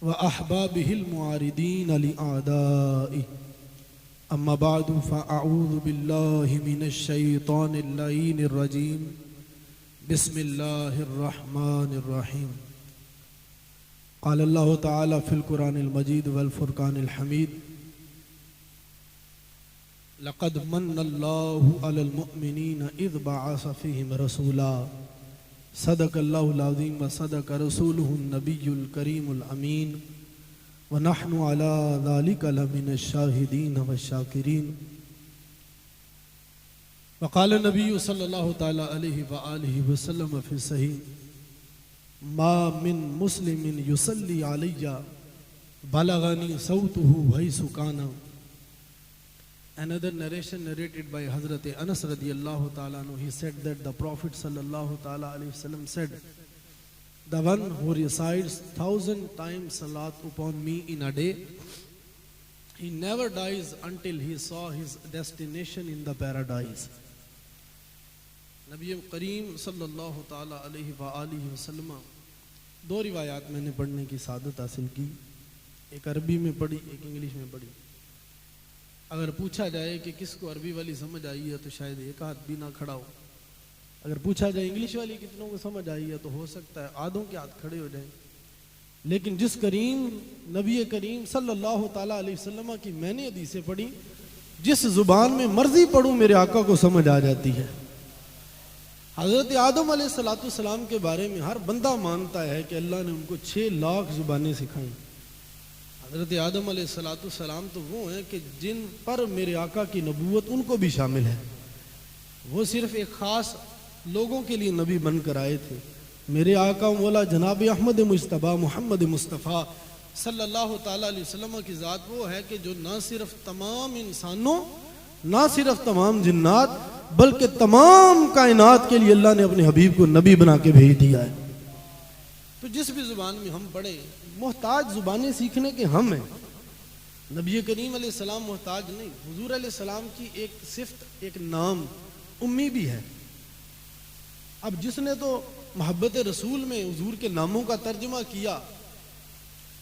व अहबाबिहिल मुआरिदीन अली आदाई अम्मा बादु फ़अऊज़ु बिल्लाहि मिनश शैतानिर लईनिर रजीम बिस्मिल्लाहिर रहमानिर रहीम क़ाल अल्लाहु तआला फ़िल क़ुरानिल मजीद वल फ़ुरक़ानिल हमीद लक़द मन्नल्लाहु अलल मुअमिनीन इज़ बअस फ़ीहिम रसूला सदक़ल्लाहुल अज़ीम व सदक़ रसूलुहुन नबियुल करीमुल अमीन व नहनु अला ज़ालिका लमिनश शाहिदीन व शाकिरीन व क़ाल नबिय्यु सल्लल्लाहु तआला अलैहि व आलिहि व सल्लम फ़ी सहीह मा मिन मुस्लिमिन युसल्ली अलैया बलगनी सौतुहु हैसु काना। Another narration narrated by Hazrat Anas radiyallahu ta'ala anhu, he said that the Prophet sallallahu ta'ala alayhi wasallam said, the one who recites 1,000 times salat upon me in a day, he never dies until he saw his destination in the paradise. नबी करीम सल्लल्लाहु ताला अलैहि व आलिहि वसल्लम दो रिवायात मैंने पढ़ने की सादत हासिल की, एक अरबी में पढ़ी, एक इंग्लिश में पढ़ी। अगर पूछा जाए कि किसको अरबी वाली समझ आई है तो शायद एक हाथ भी ना खड़ा हो। अगर पूछा जाए इंग्लिश वाली कितनों को समझ आई है तो हो सकता है आधों के हाथ खड़े हो जाएं। लेकिन जिस नबी करीम सल्लल्लाहु ताला अलैहि वसल्लम की मैंने हदीसें पढ़ी, जिस जुबान में मर्जी पढ़ूं मेरे आका को समझ आ जाती है। हजरत आदम अलैहिस्सलाम के बारे में हर बंदा मानता है कि अल्लाह ने उनको 6 लाख जुबानें सिखाई। हजरत आदम अलैहिस्सलाम तो वो हैं कि जिन पर मेरे आका की नबूवत उनको भी शामिल है। वो सिर्फ एक ख़ास लोगों के लिए नबी बनकर आए थे। मेरे आका मौला जनाब अहमद मुज्तबा मोहम्मद मुस्तफ़ा सल्लल्लाहु ताला अलैहि वसल्लम की ज़ात वो है कि जो ना सिर्फ तमाम इंसानों, ना सिर्फ तमाम जिन्नात, बल्कि तमाम कायनात के लिए अल्लाह ने अपने हबीब को नबी बना के भेज दिया है। तो जिस भी जुबान में हम पढ़े, मोहताज जुबानें सीखने के हम हैं। नबी करीम अलैहिस्सलाम मोहताज नहीं। हुजूर अलैहिस्सलाम की एक सिफ्त, एक नाम उम्मी भी है। अब जिसने तो मोहब्बत रसूल में हुजूर के नामों का तर्जुमा किया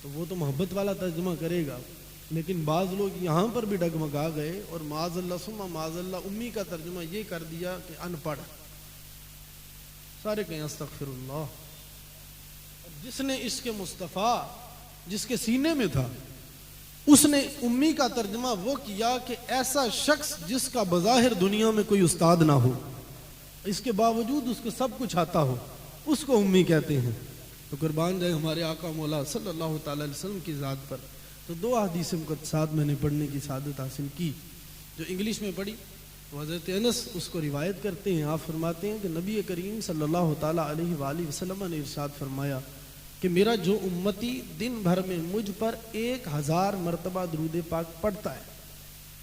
तो वो तो मोहब्बत वाला तर्जुमा करेगा, लेकिन बाज़ लोग यहाँ पर भी डगमगा गए और माज़अल्लाह सुम्मा माज़अल्लाह उम्मी का तर्जुमा ये कर दिया कि अनपढ़। सारे कहें अस्तग़फिरुल्लाह। जिसने इसके मुस्तफ़ा जिसके सीने में था उसने उम्मी का तर्जुमा वो किया कि ऐसा शख्स जिसका बज़ाहिर दुनिया में कोई उस्ताद ना हो, इसके बावजूद उसको सब कुछ आता हो, उसको उम्मी कहते हैं। तो कुर्बान जाए हमारे आका मौला सल्लल्लाहु ताला अलैहि वसल्लम की ज़ात पर। तो 2 हदीस मुक़द्दसात मैंने पढ़ने की सादत हासिल की। जो इंग्लिश में पढ़ी तो हज़रत अनस उसको रिवायत करते हैं। आप फरमाते हैं कि नबी करीम सल्लल्लाहु ताला अलैहि वसल्लम ने इरशाद फरमाया कि मेरा जो उम्मती दिन भर में मुझ पर 1000 मरतबा दुरूद पाक पढ़ता है,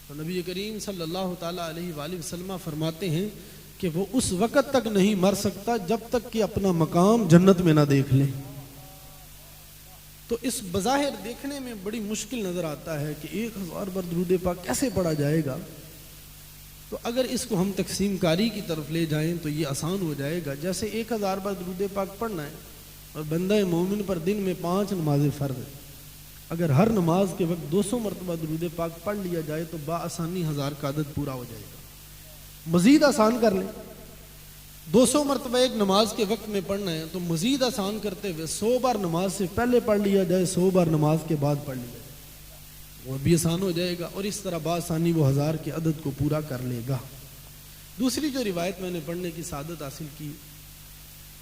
तो नबी करीम सल्लल्लाहु ताला अलैहि वसल्लम फरमाते हैं कि वो उस वक़्त तक नहीं मर सकता जब तक कि अपना मकाम जन्नत में ना देख ले। तो इस बज़ाहिर देखने में बड़ी मुश्किल नज़र आता है कि 1000 बार दुरूद पाक कैसे पढ़ा जाएगा। तो अगर इसको हम तकसीम कारी की तरफ ले जाएं तो ये आसान हो जाएगा। जैसे 1000 बार दुरूद पाक पढ़ना है और बंदा मोमिन पर दिन में 5 नमाज़ें फ़र्ज़ है। अगर हर नमाज के वक्त 200 मरतबा दुरूद पाक पढ़ लिया जाए तो बाआसानी 1000 का अदद पूरा हो जाएगा। मज़ीद आसान कर लें, 200 मरतबा एक नमाज के वक्त में पढ़ना है तो मज़ीद आसान करते हुए 100 बार नमाज से पहले पढ़ लिया जाए, 100 बार नमाज के बाद पढ़ लिया जाए, वो भी आसान हो जाएगा। और इस तरह बाआसानी वो 1000 के अदद को पूरा कर लेगा। दूसरी जो रिवायत मैंने पढ़ने की सादत हासिल की,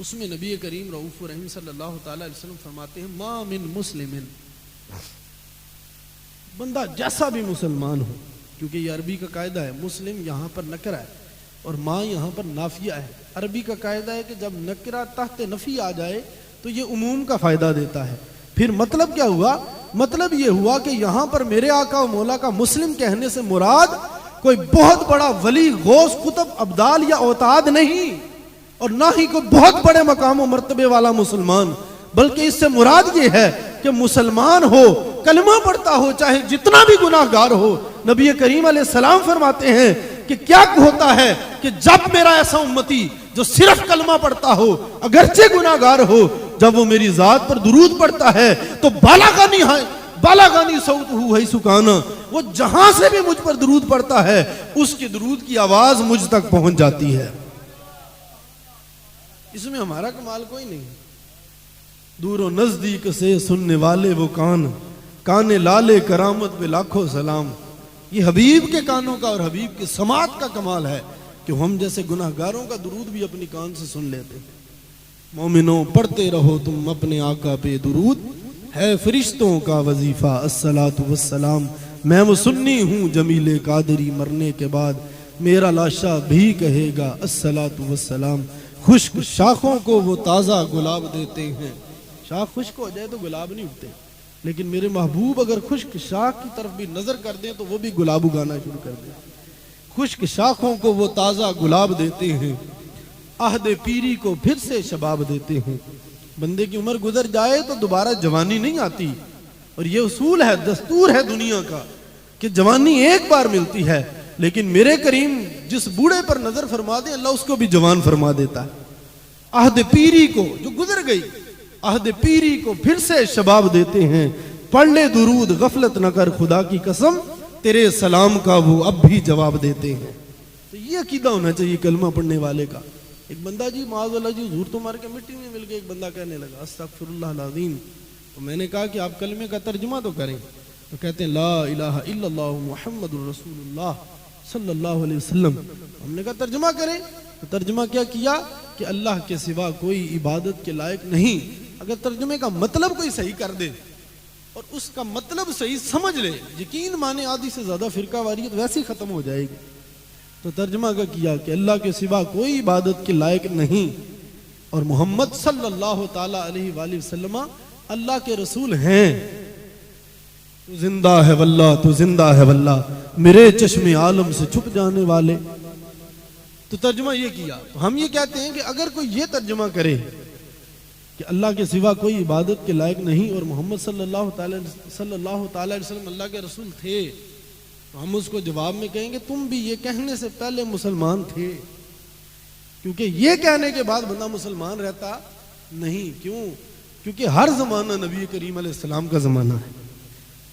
उसमें नबी करीम रऊफ़ुर रहीम सल्लल्लाहु ताला अलैहि वसल्लम फरमाते हैं मा मिन मुस्लिमिन, बंदा जैसा भी मुसलमान हो, क्योंकि ये अरबी का कायदा है, मुस्लिम यहाँ पर नकरा है और माँ यहाँ पर नाफिया है। अरबी का कायदा है कि जब नकरा तहत नफ़ी आ जाए तो ये उमूम का फ़ायदा देता है। फिर मतलब क्या हुआ? मतलब ये हुआ कि यहाँ पर मेरे आका व मौला का मुस्लिम कहने से मुराद कोई बहुत बड़ा वली, गौस, कुतुब, अब्दाल या औताद नहीं, और ना ही कोई बहुत बड़े मकाम व मर्तबे वाला मुसलमान, बल्कि इससे मुराद ये है कि मुसलमान हो, कलमा पढ़ता हो, चाहे जितना भी गुनाहगार हो। नबी करीम अलैहिस्सलाम फरमाते हैं कि क्या होता है कि जब मेरा ऐसा उम्मती जो सिर्फ कलमा पढ़ता हो, अगरचे गुनाहगार हो, जब वो मेरी जात पर दुरूद पढ़ता है तो बालागानी सौत है सुकाना, वो जहां से भी मुझ पर दुरूद पढ़ता है उसके दुरूद की आवाज मुझ तक पहुंच जाती है। इसमें हमारा कमाल कोई नहीं। दूरों नजदीक से सुनने वाले वो काने लाले करामत पे लाखों सलाम। ये हबीब के कानों का और हबीब के समात का कमाल है कि हम जैसे गुनाहगारों का दुरूद भी अपनी कान से सुन लेते हैं। मोमिनों पढ़ते रहो तुम अपने आका पे दुरूद, है फरिश्तों का वजीफा अस्सलातु वस्सलाम। मैं वो सुन्नी हूँ जमीले कादरी, मरने के बाद मेरा लाशा भी कहेगा अस्सलातु वस्सलाम। खुश्क शाखों को वो ताज़ा गुलाब देते हैं। शाख खुश्क हो जाए तो गुलाब नहीं उगते, लेकिन मेरे महबूब अगर खुश्क शाख की तरफ भी नजर कर दें तो वो भी गुलाब उगाना शुरू कर दें। खुश्क शाखों को वो ताज़ा गुलाब देते हैं, अहद पीरी को फिर से शबाब देते हैं। बंदे की उम्र गुजर जाए तो दोबारा जवानी नहीं आती, और ये उसूल है, दस्तूर है दुनिया का कि जवानी एक बार मिलती है, लेकिन मेरे करीम जिस बूढ़े पर नजर फरमा दे अल्लाह उसको भी जवान फरमा देता है। अहद पीरी को जो गुजर गई, अहद पीरी को फिर से शबाब देते हैं। पढ़ ले दुरूद गफलत न कर, खुदा की कसम तेरे सलाम का वो अब भी जवाब देते हैं। तो ये अकीदा होना चाहिए कलमा पढ़ने वाले का। एक बंदा जी माज़अल्लाह जी हुजूर तो मार के मिट्टी में मिल गया, एक बंदा कहने लगा अस्तगफिरुल्लाह अज़ीम। तो मैंने कहा कि आप कलमे का तर्जुमा तो करें। तो कहते हैं ला इलाहा इल्लल्लाह मुहम्मदुर रसूलुल्लाह सल्लल्लाहु अलैहि वसल्लम। हमने कहा तर्जुमा करें। तो तर्जुमा क्या किया कि अल्लाह के सिवा कोई इबादत के लायक नहीं। अगर तर्जुमे का मतलब कोई सही कर दे और उसका मतलब सही समझ ले, यकीन माने आधी से ज्यादा फिरका वारियत वैसे ही खत्म हो जाएगी। तो तर्जुमा का किया कि अल्लाह के सिवा कोई इबादत के लायक नहीं और मोहम्मद सल्लल्लाहु ताला अलैहि वसल्लम अल्लाह के रसूल हैं। तू जिंदा है वल्लाह, तू जिंदा है वल्लाह, मेरे चश्मे आलम से छुप जाने वाले। तो तर्जुमा ये किया। तो हम ये कहते हैं कि अगर कोई ये तर्जुमा करे कि अल्लाह के सिवा कोई इबादत के लायक नहीं और मोहम्मद सल्लल्लाहु ताला अलैहि वसल्लम अल्लाह के रसूल थे, तो हम उसको जवाब में कहेंगे तुम भी ये कहने से पहले मुसलमान थे, क्योंकि ये कहने के बाद बंदा मुसलमान रहता नहीं। क्यों? क्योंकि हर जमाना नबी करीम अलैहिस्सलाम का जमाना है।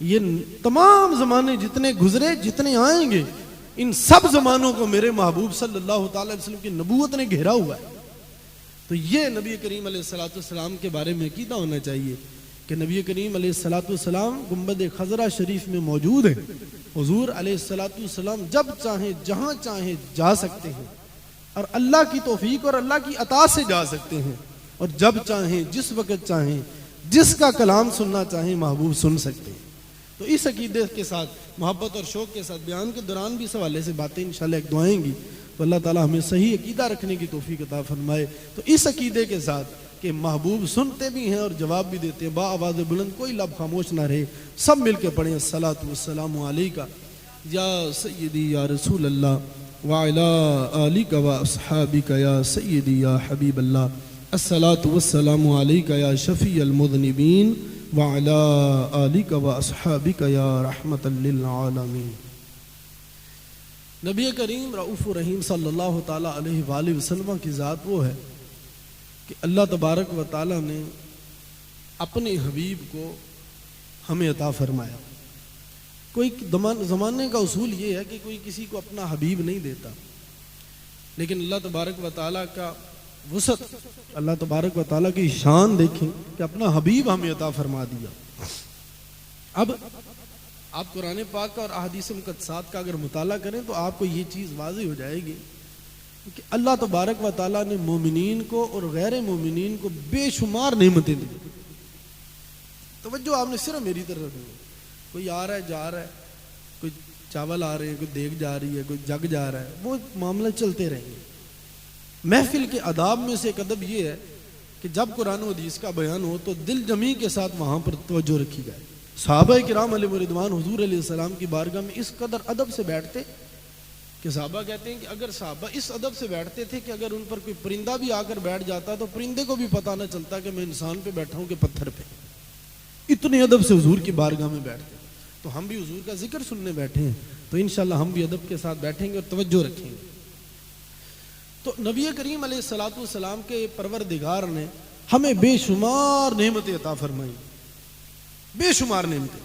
ये तमाम जमाने जितने गुजरे जितने आएंगे, इन सब जमानों को मेरे महबूब सल्लल्लाहु ताला अलैहि वसल्लम की नबूवत ने घेरा हुआ है। तो ये नबी करीम अलैहिस्सलाम के बारे में कीदा होना चाहिए कि नबी करीम अलैहिस्सलाम गुंबद खजरा शरीफ में मौजूद है। हुजूर अलैहिस्सलाम जब चाहे जहां चाहे जा सकते हैं और अल्लाह की तौफीक और अल्लाह की अता से जा सकते हैं, और जब चाहे जिस वक्त चाहे जिसका कलाम सुनना चाहे महबूब सुन सकते हैं। तो इस अकीदे के साथ मोहब्बत और शौक के साथ बयान के दौरान भी इस हवाले से बातें इंशाल्लाह एक दुआएंगी, तो अल्लाह ताला हमें सही अकीदा रखने की तौफीक अता फरमाए। तो इस अकीदे के साथ कि महबूब सुनते भी हैं और जवाब भी देते हैं, बाआवाज़ बुलंद कोई लब खामोश ना रहे, सब मिल के पढ़ें अस्सलातु वस्सलामु अलैका या सय्यदी या रसूल अल्लाह व अला आलिका व अस्हाबिका या सय्यदी या हबीब अल्लाह, अस्सलातु वस्सलामु अलैका या शफ़ीअल मुज़निबीन व अला आलिका व अस्हाबिका या रहमतल लिल आलमीन। नबी करीम रऊफ़ुर रहीम सल्लल्लाहु ताला अलैहि वसल्लम की ज़ात वो है कि अल्लाह तबारक व ताला ने अपने हबीब को हमें अता फरमाया। कोई ज़माने का उसूल ये है कि कोई किसी को अपना हबीब नहीं देता, लेकिन अल्लाह तबारक व ताला का वसत, अल्लाह तबारक व ताला की शान देखें कि अपना हबीब हमें अता फरमा दिया। अब आप कुरान पाक और अहादीस मुक़द्दसात का अगर मुताला करें तो आपको ये चीज़ वाज़ेह हो जाएगी कि अल्लाह तबारक व ताला ने मोमिनीन को और गैर मोमिनीन को बेशुमार नेमतें दी। तवज्जो आपने सिर्फ मेरी तरफ रखनी है। कोई आ रहा है जा रहा है, कोई चावल आ रहे हैं, कोई देग जा रही है, कोई जग जा रहा है, वो मामले चलते रहेंगे। महफिल के अदाब में से एक अदब ये है कि जब कुरान और हदीस का बयान हो तो दिल जमी के साथ वहाँ पर तवज्जो रखी जाए। सहाबा किराम अलैहिम रिदवान हुजूर अलैहिस्सलाम की बारगाह में इस कदर अदब से बैठते कि साहबा कहते हैं कि अगर साहबा इस अदब से बैठते थे कि अगर उन पर कोई परिंदा भी आकर बैठ जाता तो परिंदे को भी पता न चलता कि मैं इंसान पे बैठा हूँ कि पत्थर पे। इतने अदब से हुजूर की बारगाह में बैठते। तो हम भी हुजूर का जिक्र सुनने बैठे हैं, तो इंशाल्लाह हम भी अदब के साथ बैठेंगे और तवज्जो रखेंगे। तो नबी करीम अलैहिस्सलातु वस्सलाम के परवरदिगार ने हमें बेशुमार नेमतें अता फरमाई, बेशुमार नेमतें।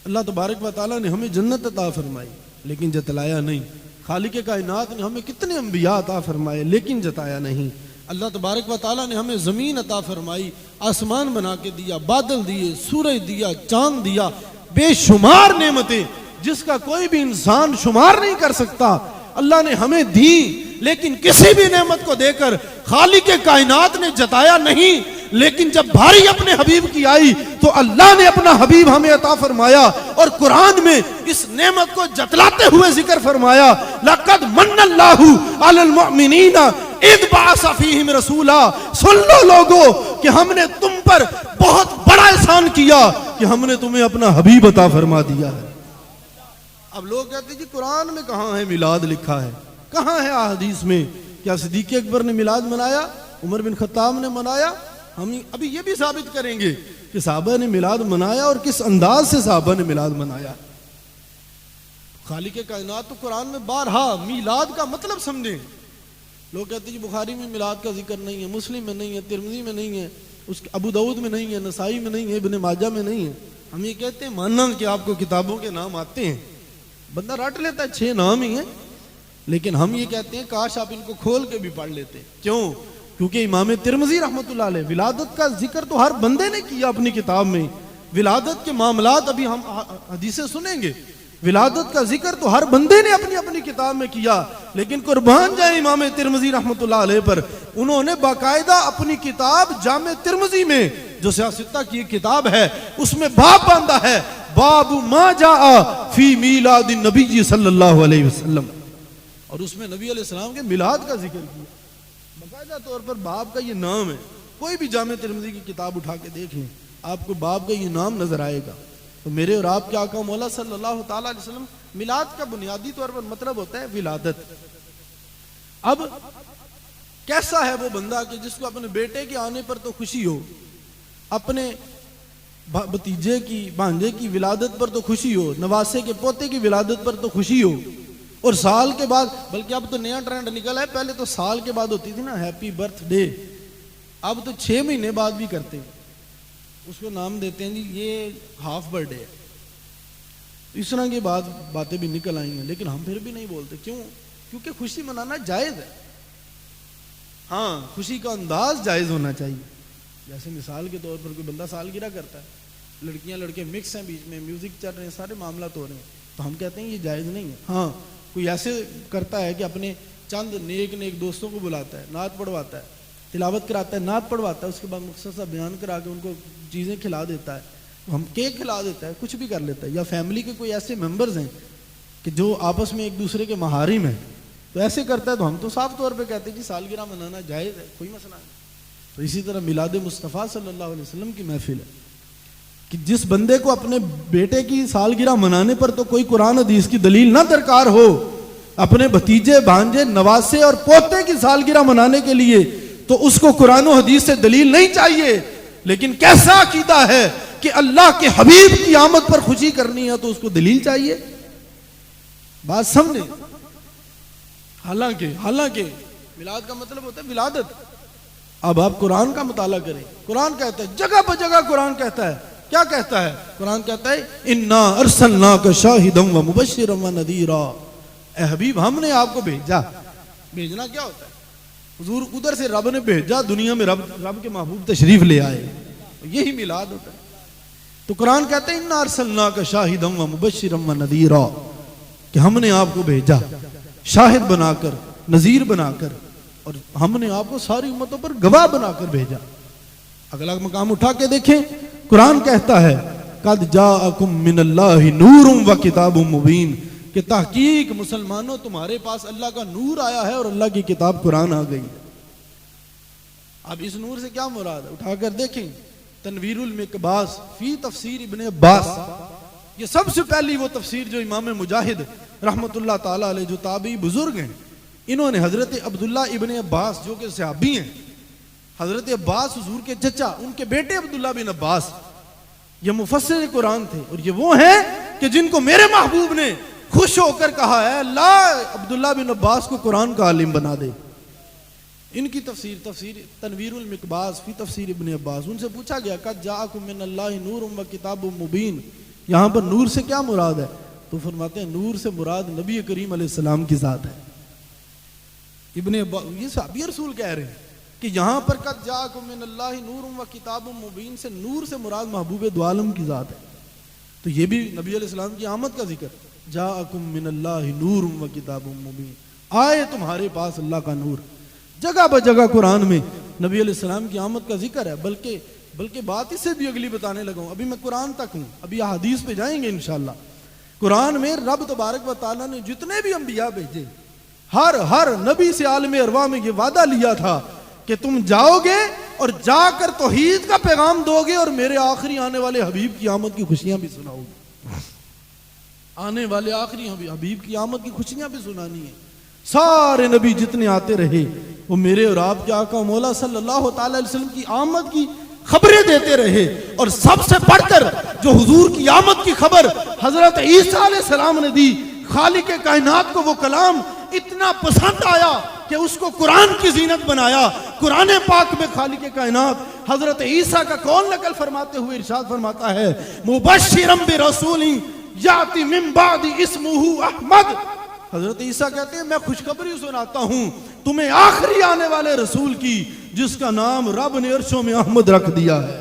अल्लाह तबारक व तआला ने हमें जन्नत अता फरमाई लेकिन जतलाया नहीं। खालिक कायनात ने हमें कितने अंबिया अता फरमाए लेकिन जताया नहीं। अल्लाह तबारक व तआला ने हमें ज़मीन अता फरमाई, आसमान बना के दिया, बादल दिए, सूरज दिया, चांद दिया, बेशुमार नेमतें जिसका कोई भी इंसान शुमार नहीं कर सकता अल्लाह ने हमें दी। लेकिन किसी भी नेमत को देकर खालिक कायनात ने जताया नहीं। लेकिन जब भारी अपने हबीब की आई तो अल्लाह ने अपना हबीब हमें अता फरमाया और कुरान में इस नेमत को जतलाते हुए जिक्र फरमाया, लक़द मन्नल्लाहु अलल मुमिनीना इज़ बअस फ़ीहिम रसूला। सुन लो लोगों कि हमने तुम पर बहुत बड़ा एहसान किया कि हमने तुम्हें अपना हबीब अता फरमा दिया है। अब लोग कहते हैं जी कुरान में कहाँ है मिलाद लिखा है, कहाँ है अहदीस में? क्या सिद्दीक़ अकबर ने मिलाद मनाया, उमर बिन खत्ताब ने मनाया? हम अभी ये भी साबित करेंगे कि साहबा ने मिलाद मनाया और किस अंदाज से साहबा ने मिलाद मनाया। खालिक कायनात तो कुरान में बारहा मिलाद का मतलब समझें। लोग कहते हैं जी बुखारी में मिलाद का जिक्र नहीं है, मुस्लिम में नहीं है, तिरमिज़ी में नहीं है, उसके अबू दाऊद में नहीं है, नसाई में नहीं है, इब्न माजा में नहीं है। हम ये कहते हैं मानना कि आपको किताबों के नाम आते हैं, बंदा रट लेता है 6 नाम ही है, लेकिन हम ये कहते हैं काश आप इनको खोल के भी पढ़ लेते। क्यों? क्योंकि इमाम तिरमिज़ी रहमतुल्लाह अलैह विलादत का जिक्र तो हर बंदे ने किया अपनी किताब में। विलादत के मामलात अभी हम हदीसें सुनेंगे, विलादत का जिक्र तो हर बंदे ने अपनी अपनी किताब में किया। लेकिन कुर्बान जाए इमाम तिरमिज़ी रहमतुल्लाह अलैह पर, उन्होंने बाकायदा अपनी किताब जामे तिरमिज़ी में जो सियासत की किताब है उसमें बाब बांधा है, बाबु मा जाआ फी मीलादिन नबी सल्लल्लाहु अलैहि वसल्लम, और उसमें नबी अलैहिस्सलाम के मिलाद का जिक्र किया। बाकायदा तौर पर बाब का ये नाम है। कोई भी जामे तिरमिज़ी की किताब उठा के देख लें, आपको बाब का ये नाम नजर आएगा। तो मेरे और आपके आका मौला सल्लल्लाहु ताला अलैहि वसल्लम, मिलाद का बुनियादी तौर पर मतलब होता है विलादत। अब कैसा है वो बंदा कि जिसको अपने बेटे के आने पर तो खुशी हो, अपने भतीजे की भांजे की विलादत पर तो खुशी हो, नवासे के पोते की विलादत पर तो खुशी हो, और साल के बाद, बल्कि अब तो नया ट्रेंड निकला है, पहले तो साल के बाद होती थी ना हैप्पी बर्थडे, अब तो 6 महीने बाद भी करते हैं, उसको नाम देते हैं जी ये हाफ बर्थडे है। इस तरह की बातें भी निकल आई हैं, लेकिन हम फिर भी नहीं बोलते। क्यों? क्योंकि खुशी मनाना जायज़ है। हाँ, खुशी का अंदाज जायज़ होना चाहिए। जैसे मिसाल के तौर पर कोई बंदा सालगिरह करता है, लड़कियां लड़के मिक्स हैं, बीच में म्यूजिक चल रहे हैं, सारे मामला तो हो रहे हैं, तो हम कहते हैं ये जायज़ नहीं है। हाँ, कोई ऐसे करता है कि अपने चंद नेक दोस्तों को बुलाता है, नात पढ़वाता है, तिलावत कराता है, नात पढ़वाता है, उसके बाद मुख्तसर बयान करा के उनको चीज़ें खिला देता है, हम केक खिला देता है, कुछ भी कर लेता है। या फैमिली के कोई ऐसे मेंबर्स हैं कि जो आपस में एक दूसरे के महारिम हैं, तो ऐसे करता है, तो हम तो साफ तौर पे कहते हैं कि सालगिरह मनाना जायज़ है, कोई मसला नहीं। तो इसी तरह मिलाद मुस्तफ़ा सल्लल्लाहु अलैहि वसल्लम की महफिल है कि जिस बंदे को अपने बेटे की सालगिरह मनाने पर तो कोई कुरान हदीस की दलील ना दरकार हो, अपने भतीजे भांजे नवासे और पोते की सालगिरह मनाने के लिए तो उसको कुरान और हदीस से दलील नहीं चाहिए। लेकिन कैसा अकीदा है कि अल्लाह के हबीब की आमद पर खुशी करनी है तो उसको दलील चाहिए। बात समझे? हालांकि मिलाद का मतलब होता है विलादत। अब आप कुरान का मुताला करें, कुरान कहता है, जगह पर जगह कुरान कहता है, क्या कहता है? कुरान कहता है इन्ना अरसलनाका शाहिदम व मुबश्शिरम व नदीरा, ए हबीब हमने आपको भेजा। भेजना क्या होता है? हुजूर उधर से रब ने भेजा, दुनिया में रब के महबूब तशरीफ ले आए, यही मिलाद होता है। तो कुरान कहता है इन्ना अरसलनाका शाहिदम व मुबश्शिरम व नदीरा, कि हमने आपको भेजा शाहिद बनाकर, नजीर बनाकर, और हमने आपको सारी उम्मतों पर गवाह बनाकर भेजा। अगला मकाम उठा के देखें, कुरान कहता है कद जाअकुम मिनल्लाहि नूरुम व किताबुम मुबीन, कि तहकीक मुसलमानों तुम्हारे पास अल्लाह का नूर आया है और अल्लाह की किताब कुरान आ गई है। अब इस नूर से क्या मुराद है? उठाकर देखें तनवीरुल मिकबास फी तफसीर इब्ने अब्बास, ये सबसे पहली वो तफसीर जो इमाम मुजाहिद रहमतुल्लाह ताला अलैह जो ताबी बुजुर्ग हैं, इन्होंने हजरत अब्दुल्ला इब्ने अब्बास जो कि सहाबी हैं, हजरत अब्बास हुजूर के चचा, उनके बेटे अब्दुल्ला बिन अब्बास, ये मुफस्सिर कुरान थे, और ये वो हैं कि जिनको मेरे महबूब ने खुश होकर कहा है अल्लाह अब्दुल्ला बिन अब्बास को कुरान का आलिम बना दे। इनकी तफसीर तफसीर तनवीरुल मिकबास फी तफसीर इब्न अब्बास, उनसे पूछा गया कद जाअकुम मिनल्लाहि नूरुम व किताबुम मुबीन, यहाँ पर नूर से क्या मुराद है? तो फरमाते हैं नूर से मुराद नबी करीम अलैहिस्सलाम की ज़ात है। इब्न अब्बास ये सहाबी रसूल कह रहे हैं कि यहाँ पर कद जाअकुम मिनल्लाहि नूरुम व किताबुम मुबीन से नूर से मुराद महबूब दो आलम की ज़ात है। तो ये भी नबी अलैहिस्सलाम की आमद का जिक्र, जाअकुम मिनल्लाहि नूरुम व किताबुम मुबीन, आए तुम्हारे पास अल्लाह का नूर। जगह ब जगह कुरान में नबी अलैहिस्सलाम की आमद का जिक्र है, बल्कि बात इससे भी अगली बताने लगा हूं। अभी मैं कुरान तक हूं, अभी हदीस पे जाएंगे इंशाल्लाह। कुरान में रब तबारक व तआला ने जितने भी अंबिया भेजे, हर नबी से आलम अरवा में ये वादा लिया था कि तुम जाओगे और जाकर तौहीद का पैगाम दोगे और मेरे आखिरी आने वाले हबीब की आमद की खुशियां भी सुनाओगे। आने वाले आखिरी हबीब की आमद की खुशियां भी सुनानी है। सारे नबी जितने आते रहे वो मेरे और आपके आका मौला सल्लल्लाहु अलैहि वसल्लम की आमद की खबरें देते रहे। और सबसे बढ़कर जो हुजूर की आमद की खबर हजरत ईसा अलैहिस्सलाम ने दी, खालिक कायनात को वो कलाम इतना पसंद आया कि उसको कुरान की जीनत बनाया। कुरान पाक में खालिक कायनात हजरत ईसा का कौल नकल फरमाते हुए इरशाद फरमाता है, मुबश्शिरम बिरसूलिन याति मिन बादी इस्मुहु अहमद। हजरत ईसा कहते हैं मैं खुशखबरी सुनाता हूं तुम्हें आखिरी आने वाले रसूल की, जिसका नाम रब ने अर्शों में अहमद रख दिया है।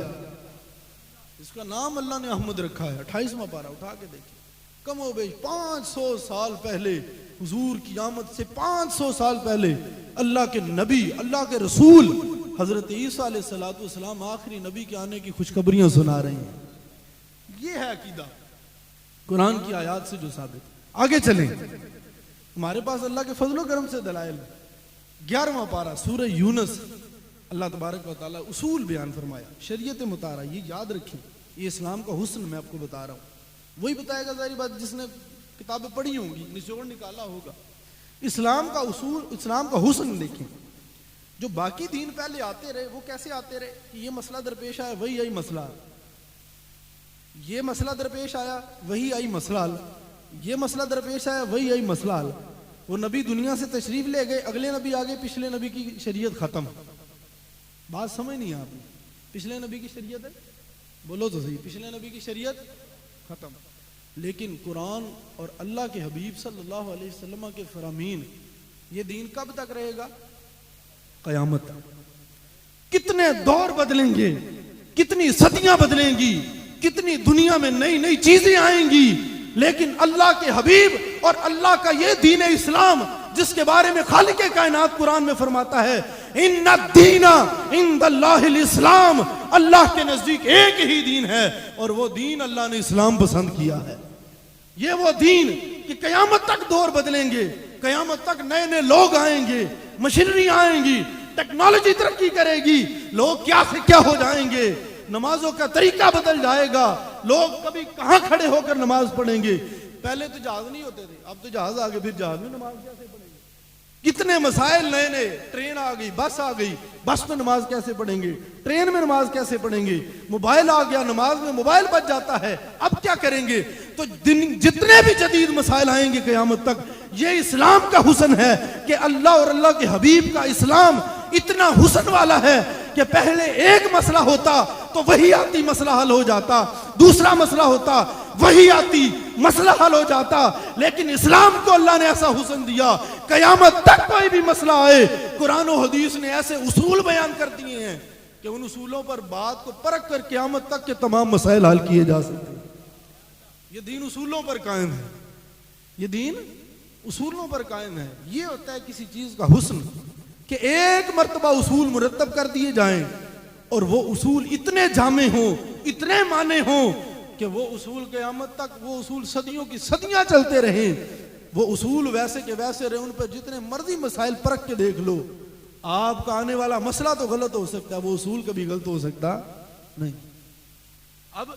इसका नाम अल्लाह ने अहमद रखा है। 28वां पारा उठा के देखिए, कमोबेश 500 साल पहले हुजूर की आमद से 500 साल पहले अल्लाह के नबी, अल्लाह के रसूल हजरत ईसा अलैहिस्सलातु वस्सलाम आखिरी नबी के आने की खुशखबरियां सुना रहे हैं। ये है अकीदा कुरान की आयत से जो साबित। आगे चलें, हमारे पास अल्लाह के फजलो करम से दलाइल। 11वां पारा सूरह यूनुस, अल्लाह तबारक व तआला उसूल बयान फरमाया, शरीयत मुतारा। ये याद रखें, ये इस्लाम का हुस्न मैं आपको बता रहा हूँ। वही बताएगा जारी बात जिसने किताबें पढ़ी होंगी, निचोड़ निकाला होगा। इस्लाम का उसूल, इस्लाम का हुस्न देखें। जो बाकी दीन पहले आते रहे वो कैसे आते रहे कि ये मसला दरपेश आया वही आई मसला, ये मसला दरपेश आया वही आई मसला, ये मसला दरपेश आया वही आई मसला। वो नबी दुनिया से तशरीफ ले गए, अगले नबी आ गए, पिछले नबी की शरीयत खत्म। बात समझ नहीं आपने? पिछले नबी की शरीयत है, बोलो तो सही, पिछले नबी की शरीयत खत्म। लेकिन कुरान और अल्लाह के हबीब सल्लल्लाहु अलैहि वसल्लम के फरामीन, ये दीन कब तक रहेगा? कयामत तक। कितने दौर बदलेंगे, कितनी सदियां बदलेंगी, कितनी दुनिया में नई नई चीजें आएंगी, लेकिन अल्लाह के हबीब और अल्लाह का ये दीन इस्लाम, जिसके बारे में खालिक कायनात कुरान में फरमाता है, इन्ना दीना इंदल्लाहिल इस्लाम, अल्लाह के नजदीक एक ही दीन है और वो दीन अल्लाह ने इस्लाम पसंद किया है। ये वो दीन कि कयामत तक दौर बदलेंगे, कयामत तक नए नए लोग आएंगे, मशीनरी आएंगी, टेक्नोलॉजी तरक्की करेगी, लोग क्या से क्या हो जाएंगे, नमाजों का तरीका बदल जाएगा, लोग कभी कहां खड़े होकर नमाज पढ़ेंगे। पहले तो जहाज नहीं होते थे, अब तो जहाज आ गए, फिर जहाज में नमाज कैसे पढ़ेंगे? कितने मसाइल नए नए, ट्रेन आ गई, बस आ गई, बस में नमाज कैसे पढ़ेंगे, ट्रेन में नमाज कैसे पढ़ेंगे, मोबाइल आ गया, नमाज में मोबाइल बच जाता है, अब क्या करेंगे? तो जितने भी जदीद मसाइल आएंगे कयामत तक, ये इस्लाम का हुस्न है कि अल्लाह और अल्लाह के हबीब का इस्लाम इतना हुस्न वाला है कि पहले एक मसला होता तो वही आती मसला हल हो जाता, दूसरा मसला होता वही आती मसला हल हो जाता। लेकिन इस्लाम को अल्लाह ने ऐसा हुस्न दिया, कयामत तक कोई भी मसला आए, कुरान और हदीस ने ऐसे उसूल बयान कर दिए हैं कि उन उसूलों पर बात को परख कर कयामत तक के तमाम मसाइल हल किए जा सकते हैं। ये दीन उसूलों पर कायम है, ये दीन उसूलों पर कायम है। ये होता है किसी चीज का हुस्न कि एक मर्तबा उसूल मुरतब कर दिए जाएं और वो उसूल इतने जामे हों, इतने माने हों कि वो उसूल क़यामत तक, वो उसूल सदियों की सदियां चलते रहें। वो उसूल वैसे के वैसे रहे, उन पर जितने मर्जी मसाइल परख के देख लो, आपका आने वाला मसला तो गलत हो सकता है, वो उसूल कभी गलत हो सकता नहीं। अब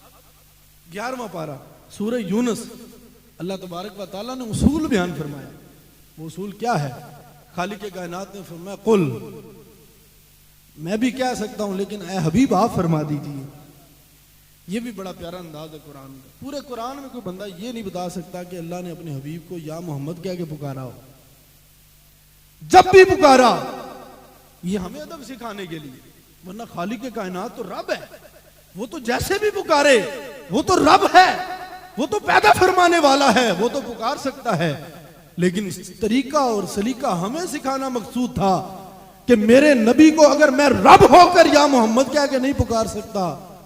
11वां पारा सूरह यूनुस, अल्लाह तबारक व तआला ने उसूल बयान फरमाया। वो उसूल क्या है? खालिक कायनात ने फरमाया, कुल, मैं भी कह सकता हूं लेकिन ए हबीब आप फरमा दीजिए। ये भी बड़ा प्यारा अंदाज है कुरान का। पूरे कुरान में कोई बंदा ये नहीं बता सकता कि अल्लाह ने अपने हबीब को या मोहम्मद कह के पुकारा हो। जब भी पुकारा ये हमें अदब सिखाने के लिए, वरना खालिक के कायनात तो रब है, वो तो जैसे भी पुकारे वो तो रब है, वो तो पैदा फरमाने वाला है, वो तो पुकार सकता है। लेकिन तरीका और सलीका हमें सिखाना मकसूद था कि मेरे नबी को अगर मैं रब होकर या मोहम्मद कह के नहीं पुकार सकता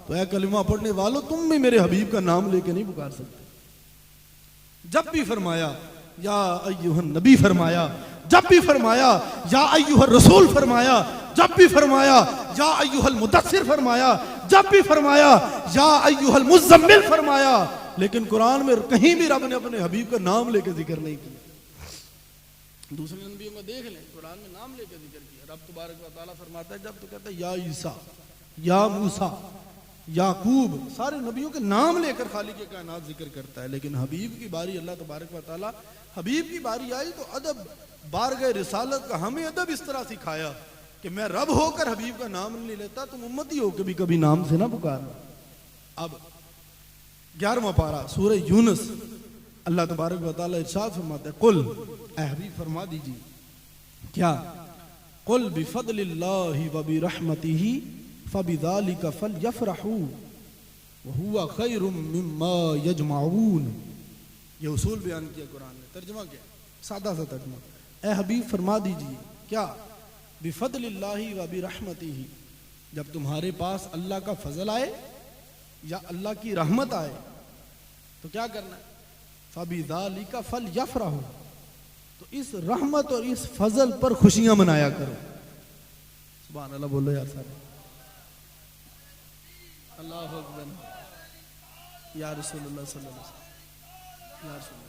तो ऐ कलिमा पढ़ने वालों तुम भी मेरे हबीब का नाम लेके नहीं पुकार सकते। जब भी फरमाया या अय्युहन नबी फरमाया, जब भी फरमाया या अय्युहर रसूल फरमाया, जब भी फरमाया या अय्युहल मुदस्सिर फरमाया, जब भी फरमाया या अय्युहल मुज़म्मिल फरमाया, लेकिन कुरान में कहीं भी रब ने अपने हबीब का नाम लेके जिक्र नहीं किया। दूसरे नबियों में देख लें, कुरान में नाम लेके जिक्र किया। रब तबारक व तआला फरमाता है, जब तो कहता है या ईसा, या मूसा, याकूब, सारे नबियों के नाम लेकर खालिक के कायनात जिक्र करता है। लेकिन हबीब की बारी, अल्लाह तबारक व तआला हबीब की बारी आई तो अदब बारगाह रिसालत का हमें अदब इस तरह सिखाया कि मैं रब होकर हबीब का नाम नहीं लेता, तुम उम्मती हो के भी कभी नाम से ना पुकारना। अब 11वां पारा सूरह यूनुस, अल्लाह तबारक व तआला इरशाद फरमाता है, कुल ऐ हबीब फरमा दीजिए, क्या कुल बिफदलिल्लाहि व बिरहमतिही फबिज़ालिका फलयफ़रहू व हुवा खैरुम मिम्मा यजमाऊन। ये उसूल बयान किया कुरान ने। तर्जुमा क्या? सादा सा तर्जुमा, ऐ हबीब फरमा दीजिए, क्या बिफदलिल्लाहि व बिरहमतिही, जब तुम्हारे पास अल्लाह का फजल आए या अल्लाह की रहमत आए तो क्या करना है? फबिज़ालिका फलयफ़रहू, तो इस रहमत और इस फजल पर खुशियां मनाया करो। सुभान अल्लाह बोलो यार सारे, अल्लाहु अकबर, या रसूलुल्लाह सल्लल्लाहु अलैहि वसल्लम, या रसूलुल्लाह।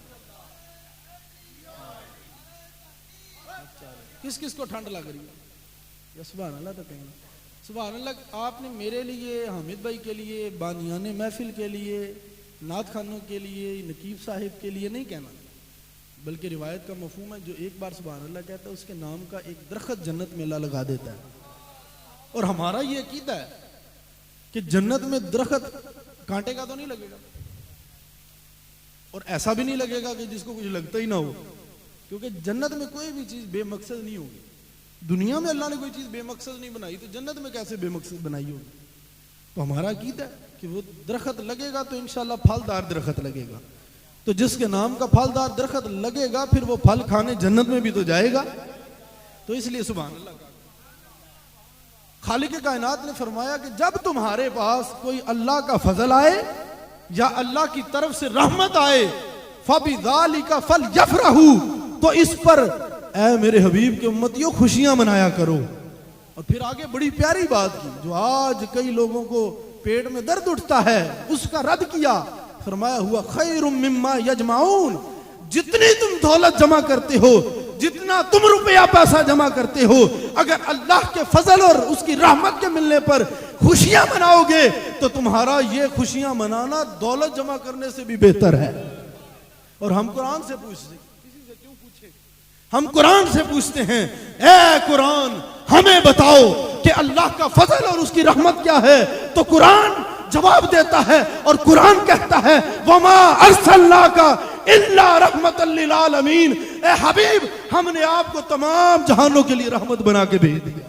किस किस को ठंड लग रही है? या सुभान अल्लाह तो कहेंगे सुभान अल्लाह। आपने मेरे लिए, हामिद भाई के लिए, बानियान महफिल के लिए, नात खानों के लिए, नकीब साहिब के लिए नहीं कहना, बल्कि रिवायत का मफहूम है, जो एक बार सुभान अल्लाह कहता है उसके नाम का एक दरख्त जन्नत में अल्लाह लगा देता है। और हमारा ये अकीदा है कि जन्नत में दरख्त कांटे का तो नहीं लगेगा, और ऐसा भी नहीं लगेगा कि जिसको कुछ लगता ही ना हो, क्योंकि जन्नत में कोई भी चीज बेमकसद नहीं होगी। दुनिया में अल्लाह ने कोई चीज बेमकसद नहीं बनाई, तो जन्नत में कैसे बेमकसद बनाई होगी? तो हमारा अकीदा है कि वो दरख्त लगेगा तो इंशाल्लाह फलदार दरख्त लगेगा, तो जिसके नाम का फलदार दरख्त लगेगा फिर वो फल खाने जन्नत में भी तो जाएगा। तो इसलिए सुभान अल्लाह का खालिक कायनात ने फरमाया कि जब तुम्हारे पास कोई अल्लाह का फजल आए या अल्लाह की तरफ से रहमत आए, फबिज़ालिका फलयफ़रहू, तो इस पर ऐ मेरे हबीब के उम्मतियों खुशियां मनाया करो। और फिर आगे बड़ी प्यारी बात की, जो आज कई लोगों को पेट में दर्द उठता है उसका रद्द किया। फरमाया हुआ खैरुम मिम्मा यजमाऊन, जितनी तुम दौलत जमा करते हो, जितना तुम रुपया पैसा जमा करते हो, अगर अल्लाह के फजल और उसकी रहमत के मिलने पर खुशियां मनाओगे तो तुम्हारा ये खुशियां मनाना दौलत जमा करने से भी बेहतर है। और हम कुरान से पूछते, किसी से क्यों पूछे, हम कुरान से पूछते हैं, ऐ कुरान हमें बताओ कि अल्लाह का फजल और उसकी रहमत क्या है? तो कुरान जवाब देता है और कुरान कहता है, वमा अरसलनाका इल्ला रहमतल लिल आलमीन, ए हबीब हमने आपको तमाम जहानों के लिए रहमत बना के भेज दिया।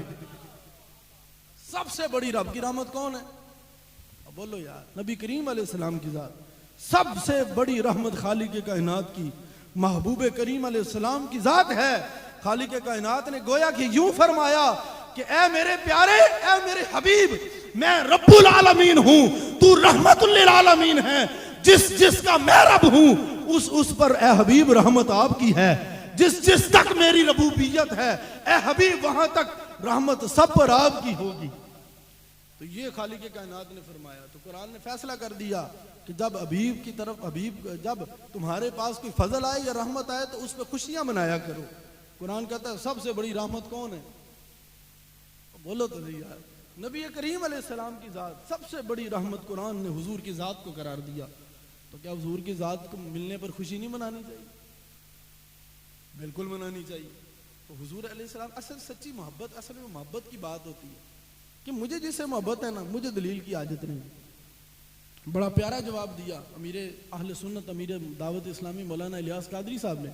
सबसे बड़ी रब की रहमत कौन है? अब बोलो यार, नबी करीम अलैहिस्सलाम की जात। सबसे बड़ी रहमत खालिक कायनात की महबूब करीम अलैहिस्सलाम की जात है। खालिक कायनात ने गोया कि यूं फरमाया कि ऐ मेरे प्यारे, ऐ मेरे हबीब, मैं रब्बुल आलमीन हूं, तू रहमतुल लिल आलमीन है। जिसका मैं रब हूं उस पर ऐ हबीब रहमत आपकी है। जिस तक मेरी रबूबियत है ऐ हबीब, वहां तक रहमत सब पर आपकी होगी। तो ये खालिक कायनात ने फरमाया। तो कुरान ने फैसला कर दिया कि जब हबीब की तरफ, हबीब जब तुम्हारे पास कोई फजल आए या रहमत आए तो उस पर खुशियां मनाया करो। कुरान कहता है सबसे बड़ी रहमत कौन है? बोलो तो सही यार, नबी करीम अलैहिस्सलाम की जात। सबसे बड़ी रहमत कुरान ने हुजूर की जात को करार दिया। तो क्या हुजूर की जात को मिलने पर खुशी नहीं मनानी चाहिए? बिल्कुल मनानी चाहिए। तो हुजूर अलैहिस्सलाम, असल सच्ची मोहब्बत, असल में मोहब्बत की बात होती है कि मुझे जिससे मोहब्बत है ना, मुझे दलील की आदत नहीं। बड़ा प्यारा जवाब दिया अमीर अहले सुन्नत, अमीर दावत इस्लामी मौलाना इलियास कादरी साहब ने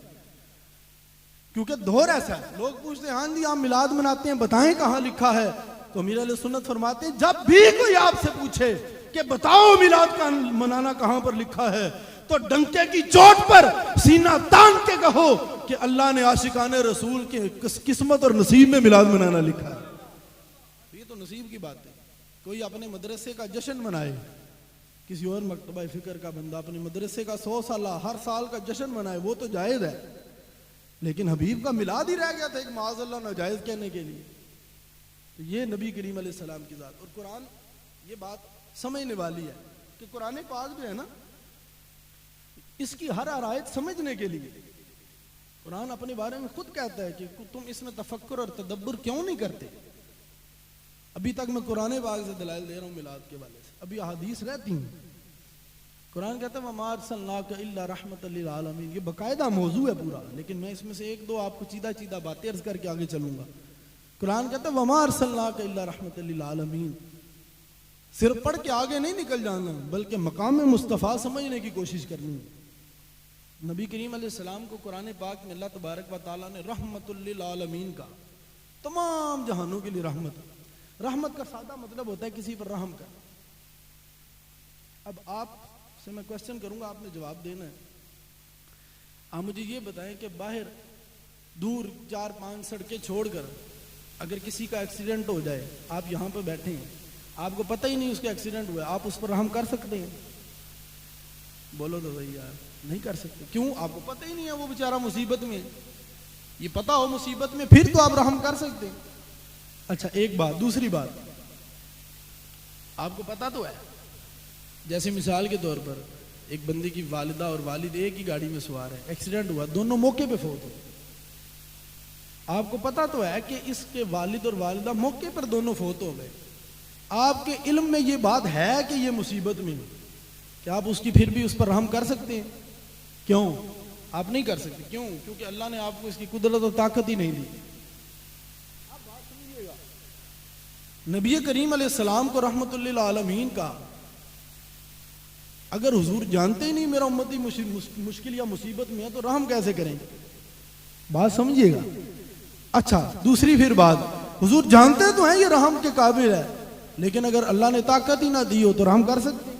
क्योंकि दौर ऐसा है, लोग पूछते हैं हाँ जी आप मिलाद मनाते हैं, बताएं कहाँ लिखा है। तो अमीर अहले सुन्नत फरमाते हैं जब भी कोई आपसे पूछे कि बताओ मिलाद का मनाना कहाँ पर लिखा है, तो डंके की चोट पर सीना तान के कहो कि अल्लाह ने आशिकाने रसूल के किस्मत और नसीब में मिलाद मनाना लिखा है। ये तो नसीब की बात है। कोई अपने मदरसे का जश्न मनाए, किसी और मकतबा फिक्र का बंदा अपने मदरसे का 100 साल हर साल का जश्न मनाए, वो तो जायज़ है, लेकिन हबीब का मिलाद ही रह गया था एक माज़अल्लाह नाजायज़ कहने के लिए। तो ये नबी करीम अलैहिस्सलाम की ज़ात। और कुरान ये बात समझने वाली है कि कुरान पाक जो है ना, इसकी हर आयत समझने के लिए कुरान अपने बारे में खुद कहता है कि तुम इसमें तफक्कुर और तदब्बुर क्यों नहीं करते। अभी तक मैं कुरान पाक से दलाइल दे रहा हूँ मिलाद के वाले से, अभी अहादीस रहती हैं। कुरान कहता है वमा अरसलनाका इल्ला रहमतल लिल आलमीन, ये बाकायदा मौजू है पूरा, लेकिन मैं इसमें से एक दो आपको सीधा सीधा बातें अर्ज करके आगे चलूंगा। कुरान कहता है वमा अरसलनाका इल्ला रहमतल लिल आलमीन, सिर्फ पढ़ के आगे नहीं निकल जाना, बल्कि मकाम मुस्तफ़ा समझने की कोशिश करनी है। नबी करीम अलैहिस्सलाम को कुरान पाक में अल्लाह तबारक व तआला ने रहमतुल लिल आलमीन का, तमाम जहानों के लिए रहमत। रहमत का सादा मतलब होता है किसी पर रहम कर। अब आपसे मैं क्वेश्चन करूंगा, आपने जवाब देना है। आप मुझे ये बताएं कि बाहर दूर 4-5 सड़कें छोड़कर अगर किसी का एक्सीडेंट हो जाए, आप यहाँ पे बैठे हैं, आपको पता ही नहीं उसका एक्सीडेंट हुआ, आप उस पर रहम कर सकते हैं? बोलो तो सही यार, नहीं कर सकते। क्यों? आपको पता ही नहीं है वो बेचारा मुसीबत में। ये पता हो मुसीबत में, फिर तो आप रहम कर सकते हैं। अच्छा एक बात, दूसरी बात, आपको पता तो है, जैसे मिसाल के तौर पर एक बंदे की वालिदा और वालिद एक ही गाड़ी में सवार है, एक्सीडेंट हुआ, दोनों मौके पे फौत हो। आपको पता तो है कि इसके वालिद और वालिदा मौके पर दोनों फौत हो गए। आपके इल्म में ये बात है कि ये मुसीबत में, क्या आप उसकी फिर भी उस पर रहम कर सकते हैं? क्यों? आप नहीं कर सकते। क्यों? क्योंकि अल्लाह ने आपको इसकी कुदरत और ताकत ही नहीं दी। आप बात समझिएगा, नबी करीम अलैहिस्सलाम को रहमतुल लिल आलमीन का अगर हुजूर जानते ही नहीं मेरा उम्मती मुश्किल या मुसीबत में है, तो रहम कैसे करेंगे? बात समझिएगा। अच्छा दूसरी फिर बात, हुजूर जानते तो हैं ये रहम के काबिल है, लेकिन अगर अल्लाह ने ताकत ही ना दी हो तो रहम कर सकते?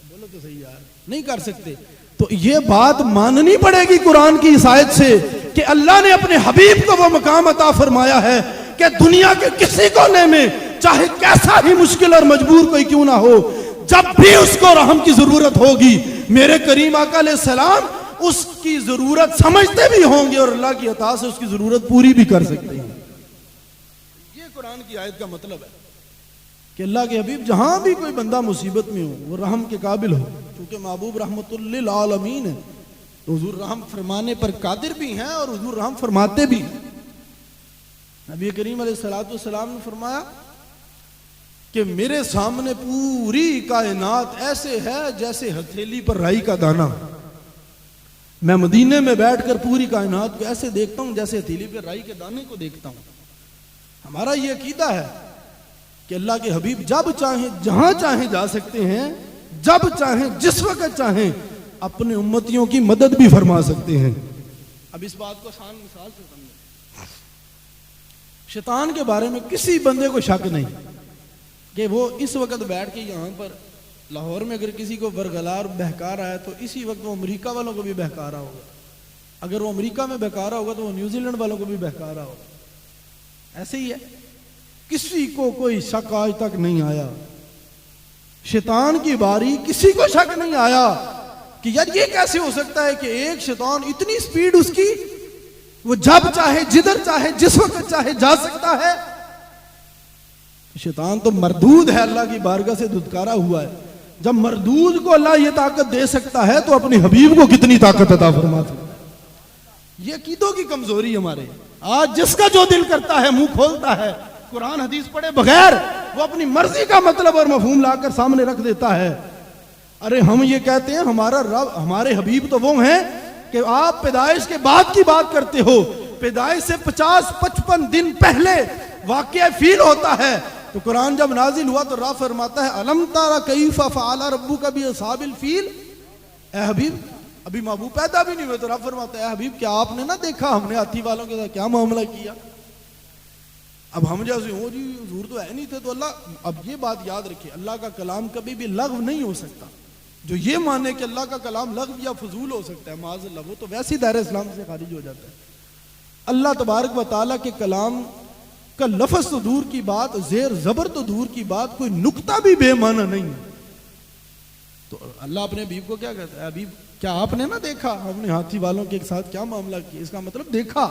बोलो तो सही यार, नहीं कर सकते। तो ये बात माननी पड़ेगी कुरान की इस आयत से कि अल्लाह ने अपने हबीब को वो मकाम अता फरमाया है कि दुनिया के किसी कोने में चाहे कैसा ही मुश्किल और मजबूर कोई क्यों ना हो, जब भी उसको रहम की जरूरत होगी, मेरे करीम आका अलैहिस्सलाम उसकी जरूरत समझते भी होंगे और अल्लाह की अता से उसकी जरूरत पूरी भी कर सकते हैं। ये कुरान की आयत का मतलब है कि अल्लाह के हबीब जहां भी कोई बंदा मुसीबत में हो वो रहम के काबिल हो, क्योंकि महबूब रहमतुल लिल आलमीन है, तो हुजूर रहम फरमाने पर कादिर भी हैं और हुजूर रहम फरमाते भी हैं। नबी करीम अलैहिस्सलातु वस्सलाम ने फरमाया कि मेरे सामने पूरी कायनात ऐसे है जैसे हथेली पर राई का दाना। मैं मदीने में बैठकर पूरी कायनात को ऐसे देखता हूं जैसे हथेली पर राई के दाने को देखता हूं। हमारा ये अकीदा है कि अल्लाह के हबीब जब चाहे जहां चाहे जा सकते हैं, जब चाहे जिस वक्त चाहे अपने उम्मतियों की मदद भी फरमा सकते हैं। अब इस बात को आसान मिसाल से समझें। शैतान के बारे में किसी बंदे को शक नहीं कि वो इस वक्त बैठ के यहाँ पर लाहौर में अगर किसी को बरगला और बहका रहा है, तो इसी वक्त वो अमेरिका वालों को भी बहका रहा होगा। अगर वो अमेरिका में बहका रहा होगा तो वो न्यूजीलैंड वालों को भी बहका रहा होगा। ऐसे ही है, किसी को कोई शक आज तक नहीं आया। शैतान की बारी किसी को शक नहीं आया कि यार ये कैसे हो सकता है कि एक शैतान इतनी स्पीड उसकी, वो जब चाहे जिधर चाहे जिस वक्त चाहे जा सकता है। शैतान तो मरदूद है, अल्लाह की बारगाह से दुदकारा हुआ है। जब मरदूद को अल्लाह ये ताकत दे सकता है तो अपने हबीब को कितनी ताकत अता फरमाता। ये अकीदों की कमजोरी हमारे। आज जिसका जो दिल करता है मुंह खोलता है, कुरान हदीस पढ़े बगैर वो अपनी मर्जी का मतलब और मफहूम लाकर सामने रख देता है। अरे हम ये कहते हैं हमारा रब, हमारे हबीब तो वो हैं कि आप पैदाइश के बाद की बात करते हो, पैदाइश से 50-55 दिन पहले वाकया फील होता है। तो कुरान जब नाजिल हुआ तो रब फरमाता है अलम तारा कैफ़ फ़अल रब्बुका बिअस्हाबिल फील। ए हबीब अभी महबूब पैदा भी नहीं हुए तो रब फरमाता है हबीब क्या आपने ना देखा हमने हाथी वालों के साथ क्या मामला किया। अब हम जैसे हो जी हुजूर तो है नहीं थे तो अल्लाह, अब ये बात याद रखिए अल्लाह का कलाम कभी भी लग़व नहीं हो सकता। जो ये माने कि अल्लाह का कलाम लग़व या फजूल हो सकता है माज़अल्लाह, वो तो वैसे ही दायरे इस्लाम से खारिज हो जाता है। अल्लाह तबारक व तआला के कलाम का लफ्ज़ तो दूर की बात, ज़ेर ज़बर तो दूर की बात, कोई नुक्ता भी बेमाना नहीं है। तो अल्लाह अपने हबीब को क्या कहता है, हबीब क्या आपने ना देखा हमने हाथी वालों के साथ क्या मामला किया। इसका मतलब देखा,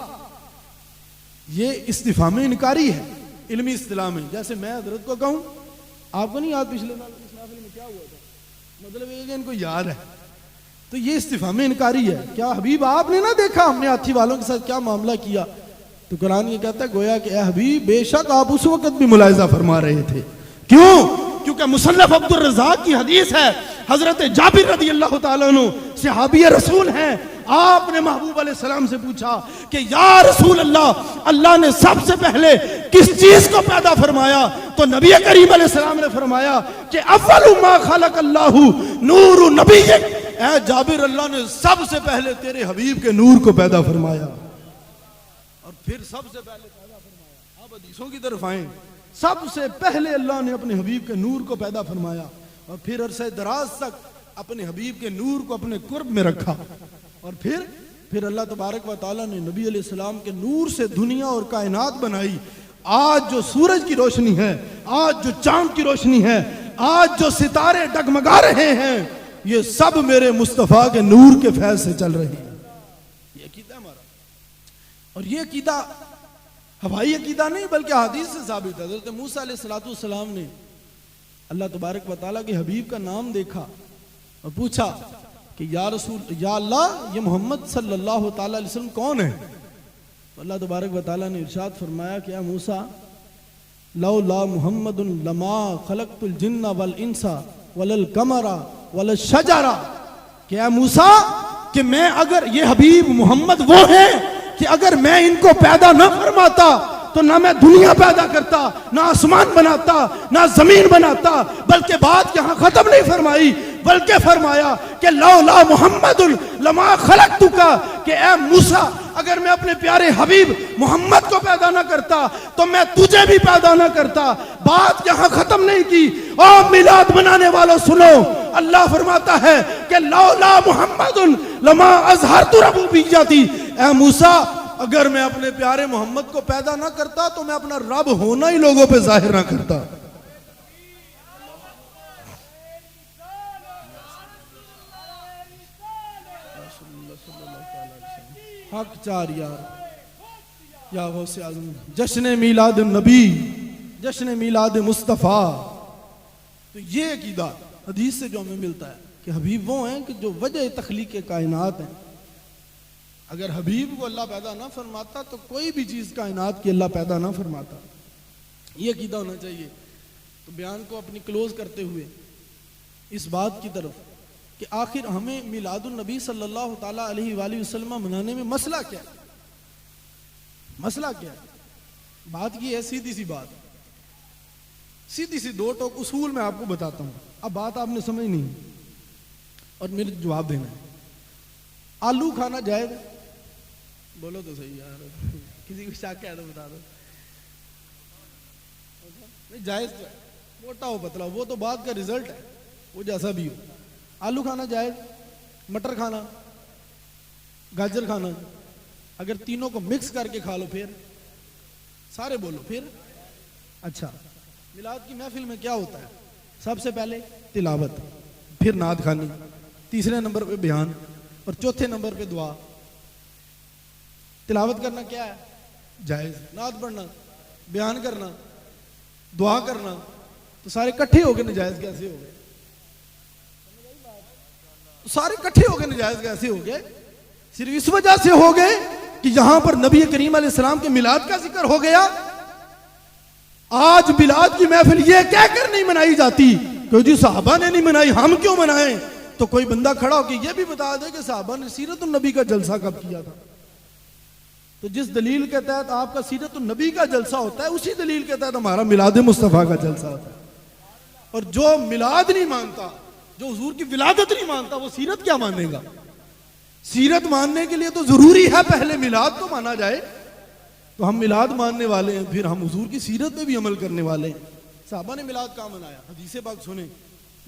ये इस्तिफाम इनकारी है इल्मी इस्तिलाह में। जैसे मैं हजरत को कहूं आपको नहीं याद पिछले साल इस महफिल में क्या हुआ था, मतलब ये कि इनको याद है, तो ये इस्तिफाम इनकारी है। क्या हबीब आपने ना देखा हमने हाथी वालों के साथ क्या मामला किया। तो कुरान ये कहता है गोया कि ए हबीब बेशक आप उस वक्त भी मुलाहिजा फरमा रहे थे। क्यों? क्योंकि मुसन्नफ अब्दुल रज़्ज़ाक़ की हदीस है, हजरत जाबिर रज़ी अल्लाह ताला अन्हु सहाबी रसूल हैं, आपने महबूब अलैहिस्सलाम से पूछा कि या रसूल अल्लाह, अल्लाह ने सबसे पहले किस चीज को पैदा फरमाया। तो नबी करीम अलैहिस्सलाम ने फरमाया कि अव्वलु मा खलक अल्लाहु नूरु नबिय्यक, ए जाबिर अल्लाह ने सबसे पहले तेरे हबीब के नूर को पैदा फरमाया और फिर सबसे पहले पैदा फरमाया। आप हदीसों की तरफ आए, सबसे पहले अल्लाह ने अपने हबीब के नूर को पैदा फरमाया और फिर अरसे दराज तक अपने हबीब के नूर को अपने कुर्ब में रखा और फिर अल्लाह तबारक व तआला ने नबी अलैहिस्सलाम के नूर से दुनिया और कायनात बनाई। आज जो सूरज की रोशनी है, आज जो चांद की रोशनी है, आज जो सितारे डगमगा रहे हैं, ये सब मेरे मुस्तफ़ा के नूर के फैज़ से चल रही है। ये अकीदा हमारा, और ये अकीदा हवाई अकीदा नहीं बल्कि हदीस से साबित है। हज़रत मूसा अलैहिस्सलाम ने अल्लाह तबारक व तआला के हबीब का नाम देखा और पूछा कि या रसूल या अल्लाह, ये मोहम्मद सल्लल्लाहु तआला अलैहि वसल्लम कौन है। तो अल्लाह तबारक व तआला ने इरशाद फरमाया कि या मूसा लौला मुहम्मदुन लमा खलक़तुल जिन्ना वल इंसा वलल कमरा वल शजरा, कि या मूसा कि मैं अगर, ये हबीब मोहम्मद वो है कि अगर मैं इनको पैदा न फरमाता तो ना मैं दुनिया पैदा करता, ना आसमान बनाता, ना जमीन बनाता, बल्कि बात यहां खत्म नहीं फरमाई बल्कि फरमाया कि लौला मुहम्मदुल लमा खलक़तुका, कि ए मूसा अगर मैं अपने प्यारे हबीब मोहम्मद को पैदा ना करता तो मैं तुझे भी पैदा ना करता। बात यहां खत्म नहीं की। और मिलाद बनाने वालों सुनो, अल्लाह फरमाता है कि लौला मुहम्मदुल लमा अज़हरतु रबूबिय्यती, ए मूसा अगर मैं अपने प्यारे मोहम्मद को पैदा ना करता तो मैं अपना रब होना ही लोगों पे जाहिर ना करता। हक चार यार या गौसे आज़म, जश्न मीलाद नबी, जश्न मीलाद मुस्तफ़ा। तो ये अकीदा हदीस से जो हमें मिलता है कि हबीब वो हैं कि जो वजह तख्लीक कायनात हैं। अगर हबीब को अल्लाह पैदा ना फरमाता तो कोई भी चीज़ कायनात की अल्लाह पैदा ना फरमाता। ये अकीदा होना चाहिए। तो बयान को अपनी क्लोज करते हुए इस बात की तरफ कि आखिर हमें मिलादुन नबी सल्लल्लाहु ताला अलैहि वसल्लम मनाने में मसला क्या है, मसला क्या है। बात ये है, सीधी सी बात, सीधी सी दो टोक उसूल मैं आपको बताता हूं। अब बात आपने समझ नहीं और मेरे जवाब देना है। आलू खाना जायज? बोलो तो सही यार, किसी को शक है तो बता दो। नहीं जायज, मोटा हो पतला वो तो बात का रिजल्ट है, वो जैसा भी हो। आलू खाना जायज, मटर खाना, गाजर खाना, अगर तीनों को मिक्स करके खा लो फिर सारे बोलो फिर। अच्छा, मिलाद की महफिल में क्या होता है? सबसे पहले तिलावत, फिर नात खानी, तीसरे नंबर पे बयान और चौथे नंबर पे दुआ। तिलावत करना क्या है? जायज। नात पढ़ना, बयान करना, दुआ करना, तो सारे इकट्ठे हो गए नजायज कैसे हो गए? सारे इकट्ठे हो गए नजायज कैसे हो गए? सिर्फ इस वजह से हो गए कि यहां पर नबी करीम अलैहिस्सलाम के मिलाद का जिक्र हो गया। आज मिलाद की महफिल यह कहकर नहीं मनाई जाती कि जी साहबा ने नहीं मनाई, हम क्यों मनाएं। तो कोई बंदा खड़ा होकर यह भी बता दे कि साहबा ने सीरतुन नबी का जलसा कब किया था। तो जिस दलील के तहत आपका सीरतुन नबी का जलसा होता है, उसी दलील के तहत हमारा मिलाद मुस्तफ़ा का जलसा होता है। और जो मिलाद नहीं मानता, जो हुजूर की विलादत नहीं मानता, वो सीरत क्या मानेगा? सीरत मानने के लिए तो जरूरी है पहले मिलाद तो माना जाए। तो हम मिलाद मानने वाले हैं, फिर हम हुजूर की सीरत पे भी अमल करने वाले हैं। साहबा ने मिलाद कहाँ मनाया? हदीस पाक सुने,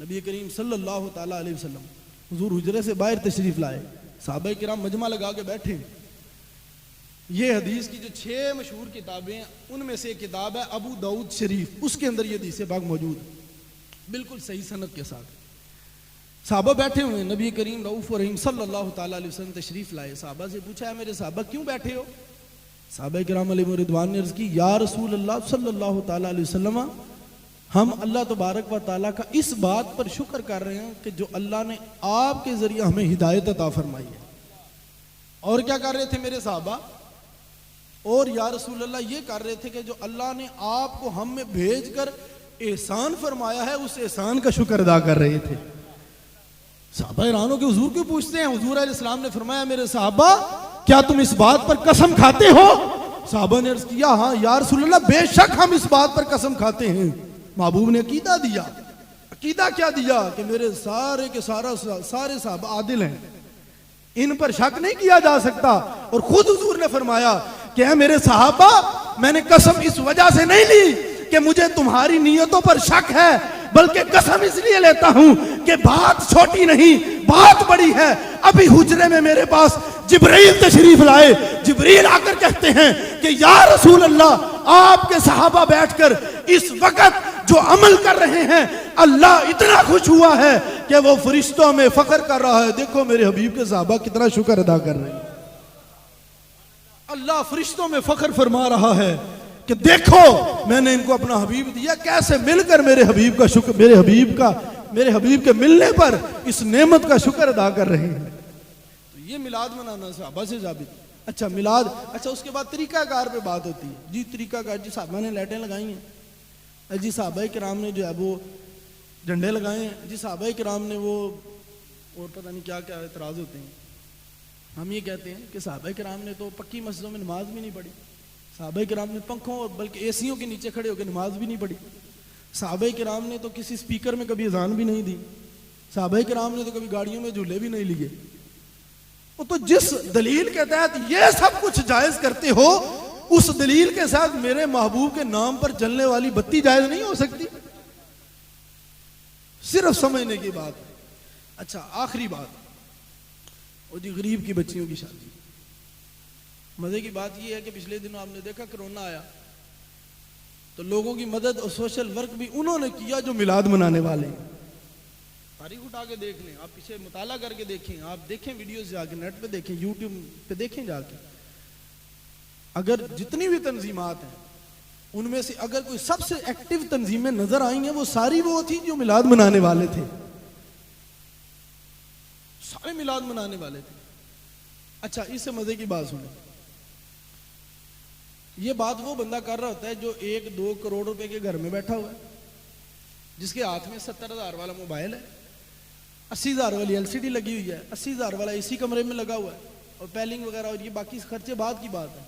नबी करीम सल्लल्लाहु ताला अलैहि वसल्लम हुजूर हुजरे से बाहर तशरीफ लाए, साहबा किराम मजमा लगा के बैठे। ये हदीस की जो 6 मशहूर किताबें हैं उनमें से एक किताब है अबू दाऊद शरीफ, उसके अंदर ये हदीस पाक मौजूद है, बिल्कुल सही सनद के साथ। साहबा बैठे हुए हैं, नबी करीम रऊफ रहीम सल्लल्लाहु ताला अलैहि वसल्लम तशरीफ लाए। साहबा से पूछा है मेरे साहबा क्यों बैठे हो? साहबा किराम अलैहिम रिदवान ने अर्ज़ की, या रसूल अल्लाह सल्लल्लाहु ताला अलैहि वसल्लम, हम अल्लाह तबारक व ताला का इस बात पर शुक्र कर रहे हैं कि जो अल्लाह ने आपके जरिए हमें हिदायत अता फरमाई है। और क्या कर रहे थे मेरे साहबा? और या रसूल अल्लाह ये कर रहे थे कि जो अल्लाह ने आपको हम में भेज कर एहसान फरमाया है उस एहसान का शुक्र अदा कर रहे थे। साहबा हैरान हो के हुजूर क्यों पूछते हैं? हुजूर अलैहिस्सलाम ने फरमाया, मेरे साहबा क्या तुम इस बात पर कसम खाते हो? साहबा ने अर्ज़ किया, हाँ या रसूल अल्लाह, बेशक हम इस बात पर कसम खाते हैं। महबूब ने अकीदा दिया। अकीदा क्या दिया? कि मेरे सारे के सारे साहबा आदिल हैं, इन पर शक नहीं किया जा सकता। और खुद हुजूर ने फरमाया कि है मेरे साहबा, मैंने कसम इस वजह से नहीं ली कि मुझे तुम्हारी नीयतों पर शक है, बल्कि कसम इसलिए लेता हूं कि बात छोटी नहीं, बात बड़ी है। अभी हुजरे में मेरे पास जिब्रील तशरीफ लाए, जिब्रील आकर कहते हैं कि या रसूल अल्लाह, आपके सहाबा बैठकर इस वक्त जो अमल कर रहे हैं, अल्लाह इतना खुश हुआ है कि वो फरिश्तों में फख्र कर रहा है। देखो मेरे हबीब के सहाबा कितना शुक्र अदा कर रहे हैं। अल्लाह फरिश्तों में फख्र फरमा रहा है कि देखो मैंने इनको अपना हबीब दिया, कैसे मिलकर मेरे हबीब का शुक्र, मेरे हबीब के मिलने पर इस नेमत का शुक्र अदा कर रहे हैं। तो ये मिलाद मनाना सहाबा से साबित। अच्छा मिलाद, अच्छा उसके बाद तरीकाकार पे बात होती है जी। तरीकाकार जी, साहबा ने लाइटें लगाई हैं जी, साहबा किराम ने जो है वो झंडे लगाए हैं जी, साहबा किराम ने वो और पता नहीं क्या क्या एतराज़ होते हैं। हम ये कहते हैं कि साहबा किराम ने तो पक्की मस्जिदों में नमाज भी नहीं पढ़ी, साहबा किराम ने पंखों और बल्कि एसियों के नीचे खड़े होकर नमाज भी नहीं पढ़ी, साहबा किराम ने तो किसी स्पीकर में कभी अजान भी नहीं दी, साहबा किराम ने तो कभी गाड़ियों में झूले भी नहीं लिए। वो तो जिस दलील के तहत ये सब कुछ जायज करते हो, उस दलील के साथ मेरे महबूब के नाम पर जलने वाली बत्ती जायज नहीं हो सकती। सिर्फ समझने की बात है। अच्छा आखिरी बात, वो जी गरीब की बच्चियों की शादी। मजे की बात यह है कि पिछले दिनों आपने देखा कोरोना आया तो लोगों की मदद और सोशल वर्क भी उन्होंने किया जो मिलाद मनाने वाले हैं। तारीख उठा के देख लें, आप पीछे मुताला करके देखें, आप देखें वीडियोस जाके नेट पे देखें, यूट्यूब पे देखें जाके। अगर जितनी भी तंजीमात हैं उनमें से अगर कोई सबसे एक्टिव तंजीमें नजर आई हैं, वो सारी वो थी जो मिलाद मनाने वाले थे, सारे मिलाद मनाने वाले थे। अच्छा इससे मजे की बात सुने, ये बात वो बंदा कर रहा होता है जो 1-2 करोड़ रुपए के घर में बैठा हुआ है, जिसके हाथ में 70,000 वाला मोबाइल है, 80,000 वाली एलसीडी लगी हुई है, 80,000 वाला एसी कमरे में लगा हुआ है, और पैलिंग वगैरह और ये बाकी खर्चे बाद की बात है।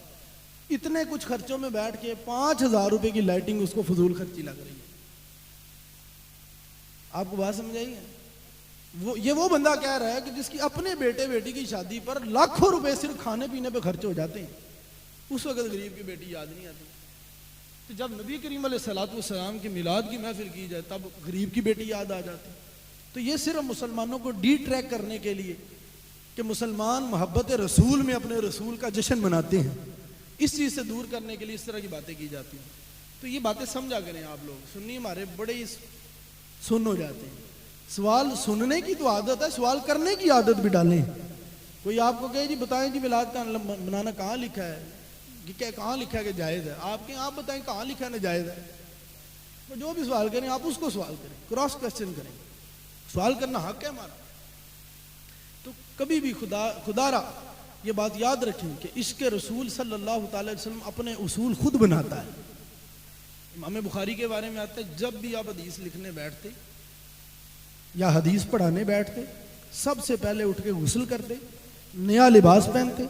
इतने कुछ खर्चों में बैठ के 5,000 रुपए की लाइटिंग उसको फजूल खर्ची लग रही है। आपको बात समझ आई है? वो बंदा कह रहा है कि जिसकी अपने बेटे बेटी की शादी पर लाखों रुपए सिर्फ खाने पीने पे खर्च हो जाते हैं, उस वक्त गरीब की बेटी याद नहीं आती। तो जब नबी करीम अलैहिस्सलाम की मिलाद की महफिल की जाए तब गरीब की बेटी याद आ जाती। तो ये सिर्फ मुसलमानों को डिट्रैक्ट करने के लिए कि मुसलमान मोहब्बत रसूल में अपने रसूल का जश्न मनाते हैं, इस चीज़ से दूर करने के लिए इस तरह की बातें की जाती हैं। तो ये बातें समझा करें आप लोग। सुन्नी हमारे बड़े ही सुन हो जाते हैं। सवाल सुनने की तो आदत है, सवाल करने की आदत भी डालें। कोई आपको कहे जी बताएं जी मिलाद का मनाना कहाँ लिखा है, कि क्या कहाँ लिखा है कि जायज़ है, आपके आप बताएं कहाँ लिखा है ना जायज़ है। तो जो भी सवाल करें आप उसको सवाल करें, क्रॉस क्वेश्चन करें। सवाल करना हक है हमारा। तो कभी भी खुदारा ये बात याद रखें कि इश्क रसूल सल्लल्लाहु अलैहि वसल्लम अपने उसूल खुद बनाता है। इमाम बुखारी के बारे में आता है, जब भी आप हदीस लिखने बैठते या हदीस पढ़ाने बैठते, सबसे पहले उठ के गुस्ल करते, नया लिबास पहनते,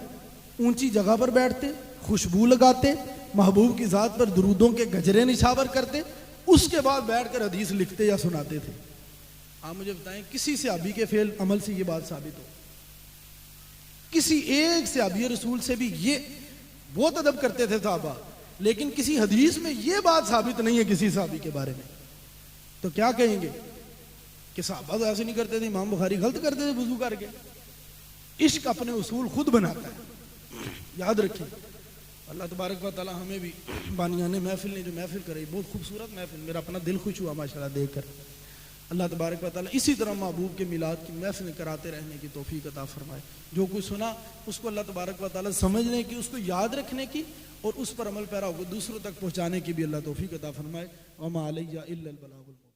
ऊंची जगह पर बैठते, खुशबू लगाते, महबूब की ज़ात पर दुरूदों के गजरे निछावर करते, उसके बाद बैठकर हदीस लिखते या सुनाते थे। आप मुझे बताएं किसी से अभी के फेल अमल से ये बात साबित हो? किसी एक सहाबी रसूल से भी ये बहुत अदब करते थे साहबा, लेकिन किसी हदीस में ये बात साबित नहीं है किसी सहाबी के बारे में, तो क्या कहेंगे कि साहबा तो ऐसे नहीं करते थे, इमाम बुखारी गलत करते थे वुजू करके। इश्क अपने उसूल खुद बनाता है, याद रखिए। अल्लाह तबारक व तआला हमें भी बानियाने महफिल ने जो महफिल कराई, बहुत खूबसूरत महफिल, मेरा अपना दिल खुश हुआ माशाल्लाह देखकर। अल्लाह तबारक व तआला इसी तरह महबूब के मिलाद की महफिल कराते रहने की तौफीक अता फरमाए। जो कुछ सुना उसको अल्लाह तबारक व तआला समझने की, उसको याद रखने की और उस पर अमल पैरा होकर दूसरों तक पहुँचाने की भी अल्लाह तौफीक अता फरमाए। वमा अलैया इल्लल बलागुल।